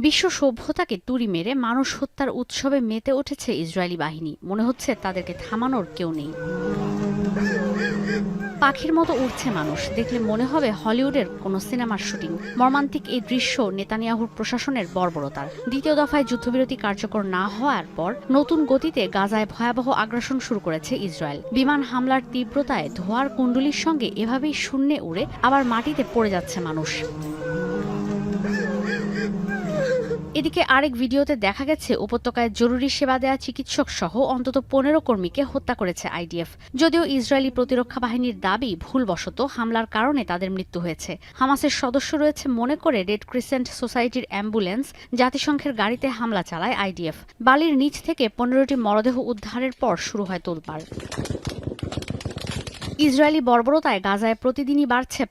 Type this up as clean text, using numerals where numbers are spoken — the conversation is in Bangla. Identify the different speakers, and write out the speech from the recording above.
Speaker 1: বিশ্ব সভ্যতাকে তুড়ি মেরে মানুষ হত্যার উৎসবে মেতে উঠেছে ইসরায়েলি বাহিনী। মনে হচ্ছে তাদেরকে থামানোর কেউ নেই। পাখির মতো উড়ছে মানুষ, দেখলে মনে হবে হলিউডের কোনো সিনেমার শুটিং। মর্মান্তিক এই দৃশ্য নেতানিয়াহুর প্রশাসনের বর্বরতার। দ্বিতীয় দফায় যুদ্ধবিরতি কার্যকর না হওয়ার পর নতুন গতিতে গাজায় ভয়াবহ আগ্রাসন শুরু করেছে ইসরায়েল। বিমান হামলার তীব্রতায় ধোঁয়ার কুণ্ডলীর সঙ্গে এভাবেই শূন্যে উড়ে আবার মাটিতে পড়ে যাচ্ছে মানুষ। এদিকে আরেক ভিডিওতে দেখা গেছে উপত্যকায় জরুরি সেবা দেয়া চিকিৎসক সহ অন্তত 15 কর্মীকে হত্যা করেছে আইডিএফ। যদিও ইসরায়েলি প্রতিরক্ষা বাহিনীর দাবি ভুলবশত হামলার কারণে তাদের মৃত্যু হয়েছে। হামাসের সদস্য রয়েছে মনে করে রেড ক্রিসেন্ট সোসাইটির অ্যাম্বুলেন্স জাতিসংঘের গাড়িতে হামলা চালায় আইডিএফ। বালির নিচ থেকে 15টি মরদেহ উদ্ধারের পর শুরু হয় তোলপাড়। ইসরায়েলি বর্বরতায় গাজায় প্রতিদিনই বাড়ছে